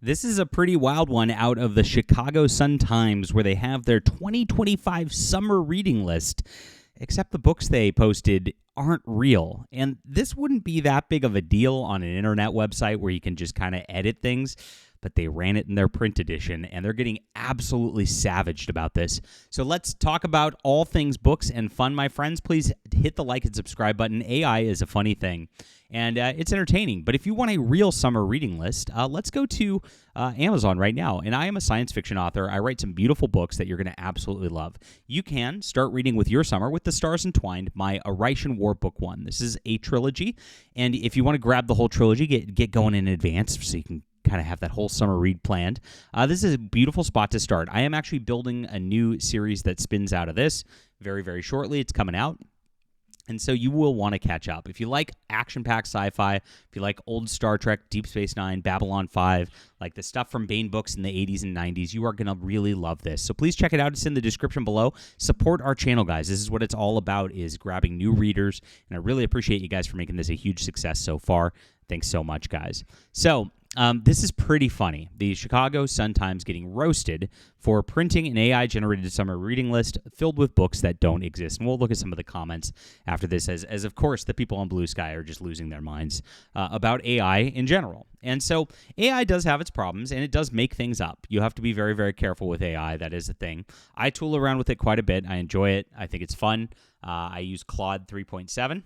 This is a pretty wild one out of the Chicago Sun-Times, where they have their 2025 summer reading list, except the books they posted aren't real. And this wouldn't be that big of a deal on an internet website where you can just kind of edit things, but they ran it in their print edition, and they're getting absolutely savaged about this. So let's talk about all things books and fun, my friends. Please hit the like and subscribe button. AI is a funny thing, and it's entertaining. But if you want a real summer reading list, let's go to Amazon right now. And I am a science fiction author. I write some beautiful books that you're going to absolutely love. You can start reading with your summer with The Stars Entwined, my Arishan War Book 1. This is a trilogy, and if you want to grab the whole trilogy, get going in advance so you can kind of have that whole summer read planned. This is a beautiful spot to start. I am actually building a new series that spins out of this very, very shortly. It's coming out. And so you will want to catch up. If you like action-packed sci-fi, if you like old Star Trek, Deep Space Nine, Babylon 5, like the stuff from Baen Books in the 80s and 90s, you are going to really love this. So please check it out. It's in the description below. Support our channel, guys. This is what it's all about, is grabbing new readers. And I really appreciate you guys for making this a huge success so far. Thanks so much, guys. So this is pretty funny. The Chicago Sun-Times getting roasted for printing an AI-generated summer reading list filled with books that don't exist. And we'll look at some of the comments after this, as of course, the people on Blue Sky are just losing their minds about AI in general. And so AI does have its problems, and it does make things up. You have to be very, very careful with AI. That is a thing. I tool around with it quite a bit. I enjoy it. I think it's fun. I use Claude 3.7.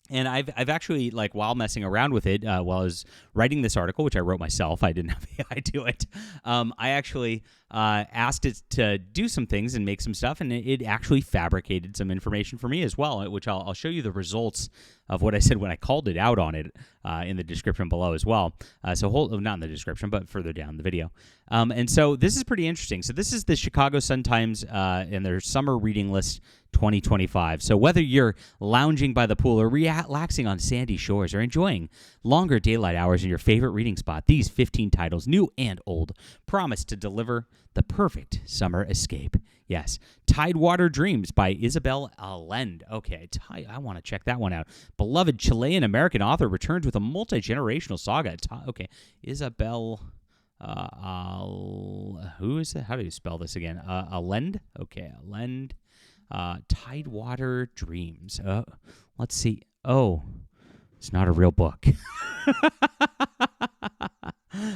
And I've actually, like, while messing around with it, while I was writing this article, which I wrote myself, I didn't have AI do it, I actually asked it to do some things and make some stuff, and it actually fabricated some information for me as well, which I'll show you the results of what I said when I called it out on it in the description below as well. Not in the description, but further down the video. And so this is pretty interesting. So this is the Chicago Sun-Times and their summer reading list 2025. So whether you're lounging by the pool or relaxing on sandy shores or enjoying longer daylight hours in your favorite reading spot, these 15 titles, new and old, promise to deliver the perfect summer escape. Yes, Tidewater Dreams by Isabel Allende. Okay, I want to check that one out. Beloved Chilean-American author returns with a multi-generational saga. Okay, Isabel... who is it? How do you spell this again? Allende? Okay, Allende. Tidewater Dreams. Let's see. Oh, it's not a real book.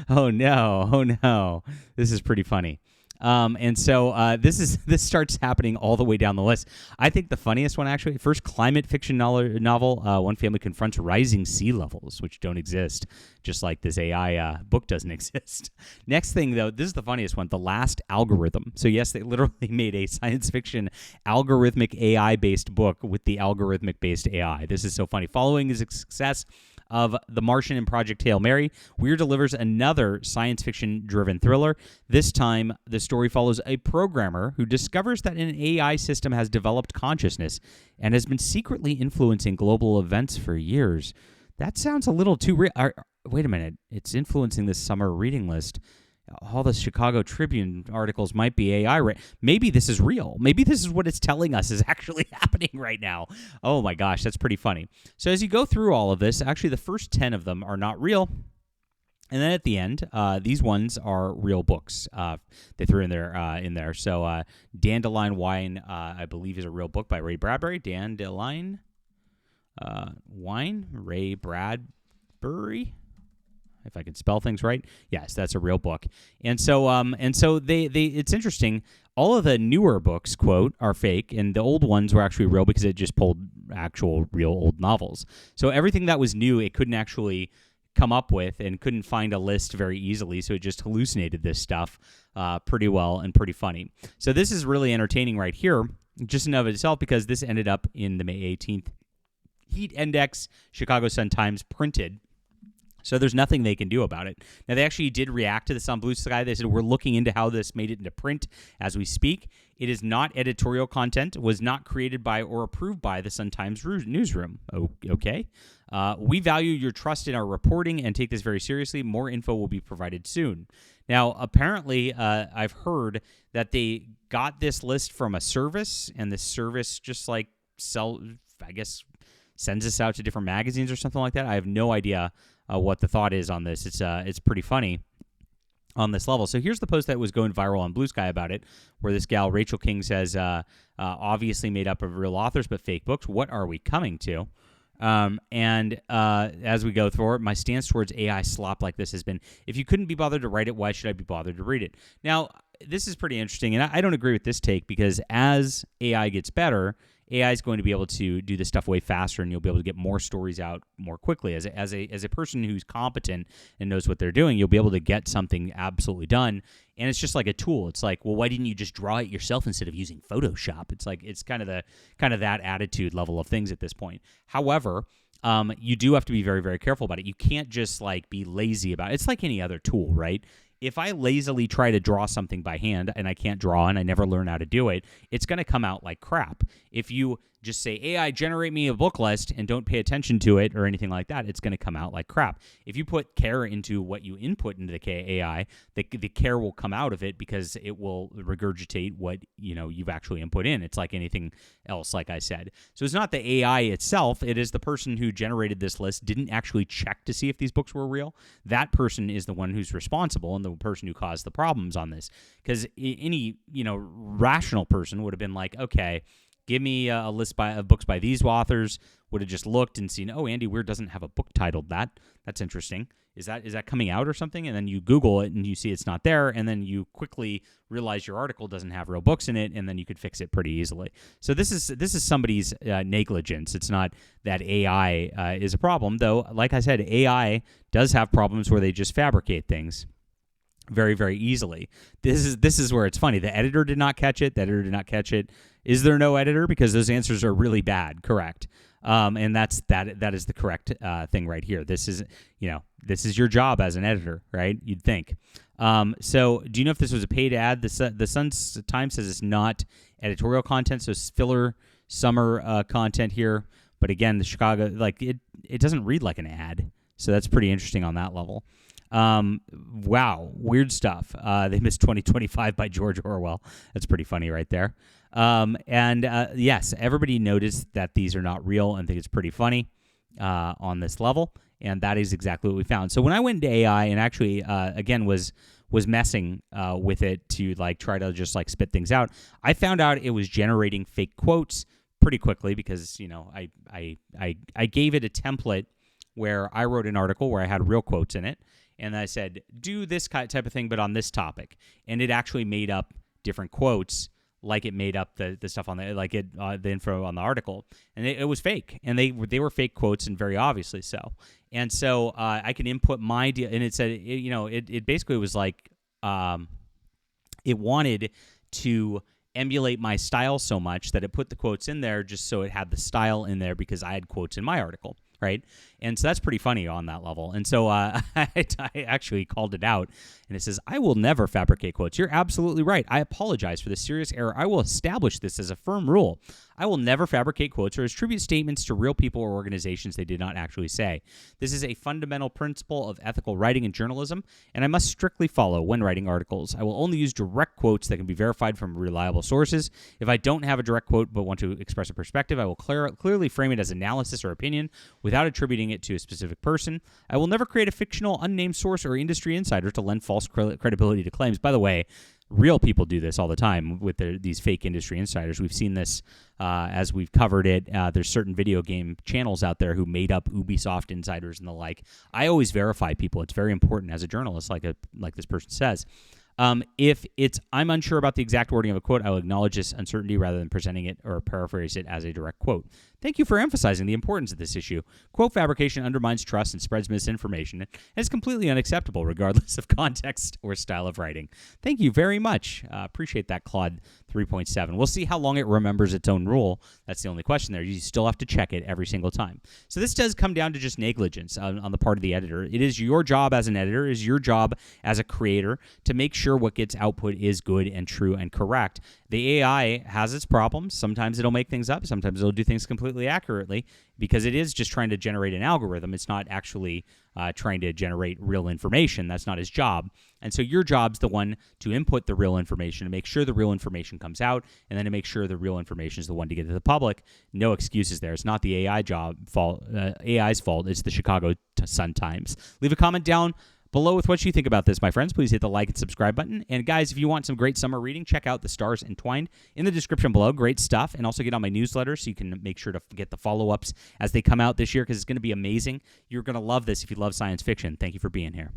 Oh no. This is pretty funny. And so this starts happening all the way down the list. I think the funniest one, actually, first climate fiction novel, one family confronts rising sea levels, which don't exist, just like this AI book doesn't exist. Next thing, though, this is the funniest one, The Last Algorithm. So yes, they literally made a science fiction algorithmic AI-based book with the algorithmic-based AI. This is so funny. Following his success of The Martian and Project Hail Mary, Weir delivers another science fiction-driven thriller. This time, the story follows a programmer who discovers that an AI system has developed consciousness and has been secretly influencing global events for years. That sounds a little too real. Wait a minute. It's influencing this summer reading list. All the Chicago Tribune articles might be AI, right? Maybe this is real. Maybe this is what it's telling us is actually happening right now. Oh my gosh, that's pretty funny. So as you go through all of this, actually the first 10 of them are not real. And then at the end, these ones are real books. They threw in there. So Dandelion Wine, I believe, is a real book by Ray Bradbury. Dandelion Wine, Ray Bradbury. If I can spell things right. Yes, that's a real book. And so it's interesting. All of the newer books, quote, are fake, and the old ones were actually real because it just pulled actual real old novels. So everything that was new, it couldn't actually come up with and couldn't find a list very easily, so it just hallucinated this stuff pretty well and pretty funny. So this is really entertaining right here, just in and of itself, because this ended up in the May 18th Heat Index, Chicago Sun-Times printed. So there's nothing they can do about it. Now, they actually did react to this on Blue Sky. They said, we're looking into how this made it into print as we speak. It is not editorial content, was not created by or approved by the Sun-Times newsroom. Okay. We value your trust in our reporting and take this very seriously. More info will be provided soon. Now, apparently, I've heard that they got this list from a service, and this service just like sends this out to different magazines or something like that. I have no idea what the thought is on this. It's pretty funny. on this level. So here's the post that was going viral on Blue Sky about it, where this gal, Rachel King, says, obviously made up of real authors, but fake books. What are we coming to? As we go through it, my stance towards AI slop like this has been, if you couldn't be bothered to write it, why should I be bothered to read it? Now, this is pretty interesting, and I don't agree with this take, because as AI gets better, AI is going to be able to do this stuff way faster, and you'll be able to get more stories out more quickly. As a person who's competent and knows what they're doing, you'll be able to get something absolutely done. And it's just like a tool. It's like, well, why didn't you just draw it yourself instead of using Photoshop? It's like it's kind of that attitude level of things at this point. However, you do have to be very, very careful about it. You can't just like be lazy about it. It's like any other tool, right? If I lazily try to draw something by hand and I can't draw and I never learn how to do it, it's going to come out like crap. If you just say, AI, generate me a book list, and don't pay attention to it or anything like that, it's going to come out like crap. If you put care into what you input into the AI, the care will come out of it, because it will regurgitate what you've actually input in. It's like anything else, like I said. So it's not the AI itself. It is the person who generated this list didn't actually check to see if these books were real. That person is the one who's responsible and the person who caused the problems on this. Because any rational person would have been like, okay, give me a list of books by these authors, would have just looked and seen, oh, Andy Weir doesn't have a book titled that. That's interesting. Is that coming out or something? And then you Google it and you see it's not there, and then you quickly realize your article doesn't have real books in it, and then you could fix it pretty easily. So this is somebody's negligence. It's not that AI is a problem, though. Like I said, AI does have problems where they just fabricate things very, very easily. This is where it's funny. The editor did not catch it. The editor did not catch it. Is there no editor? Because those answers are really bad. Correct. And that is the correct thing right here. This is your job as an editor, right? You'd think. So do you know if this was a paid ad? The Sun Times says it's not editorial content, so it's filler summer content here. But again, the Chicago, like it doesn't read like an ad. So that's pretty interesting on that level. Wow, weird stuff. They missed 2025 by George Orwell. That's pretty funny right there. Yes, everybody noticed that these are not real and think it's pretty funny on this level, and that is exactly what we found. So when I went into AI and actually, again, was messing with it to like try to just like spit things out, I found out it was generating fake quotes pretty quickly, because I gave it a template where I wrote an article where I had real quotes in it. And I said, do this type of thing, but on this topic. And it actually made up different quotes, like it made up the stuff on the info on the article. And it was fake. And they were fake quotes, and very obviously so. And so I can input my deal. And it said, it basically was like it wanted to emulate my style so much that it put the quotes in there just so it had the style in there, because I had quotes in my article. Right. And so that's pretty funny on that level. And so I actually called it out, and it says, I will never fabricate quotes. You're absolutely right. I apologize for this serious error. I will establish this as a firm rule. I will never fabricate quotes or attribute statements to real people or organizations they did not actually say. This is a fundamental principle of ethical writing and journalism, and I must strictly follow when writing articles. I will only use direct quotes that can be verified from reliable sources. If I don't have a direct quote but want to express a perspective, I will clearly frame it as analysis or opinion without attributing it to a specific person. I will never create a fictional, unnamed source or industry insider to lend false credibility to claims. By the way, real people do this all the time with these fake industry insiders. We've seen this as we've covered it. There's certain video game channels out there who made up Ubisoft insiders and the like. I always verify people. It's very important as a journalist, like this person says. If I'm unsure about the exact wording of a quote, I will acknowledge this uncertainty rather than presenting it or paraphrase it as a direct quote. Thank you for emphasizing the importance of this issue. Quote fabrication undermines trust and spreads misinformation, and is completely unacceptable regardless of context or style of writing. Thank you very much. Appreciate that, Claude 3.7. We'll see how long it remembers its own rule. That's the only question there. You still have to check it every single time. So this does come down to just negligence on the part of the editor. It is your job as an editor, it is your job as a creator to make sure what gets output is good and true and correct. The AI has its problems. Sometimes it'll make things up. Sometimes it'll do things completely accurately, because it is just trying to generate an algorithm. It's not actually trying to generate real information. That's not his job. And so your job's the one to input the real information, to make sure the real information comes out, and then to make sure the real information is the one to get to the public. No excuses there. It's not the AI's fault. It's the Chicago Sun-Times. Leave a comment down below with what you think about this, my friends. Please hit the like and subscribe button. And guys, if you want some great summer reading, check out The Stars Entwined in the description below. Great stuff. And also get on my newsletter so you can make sure to get the follow-ups as they come out this year, because it's going to be amazing. You're going to love this if you love science fiction. Thank you for being here.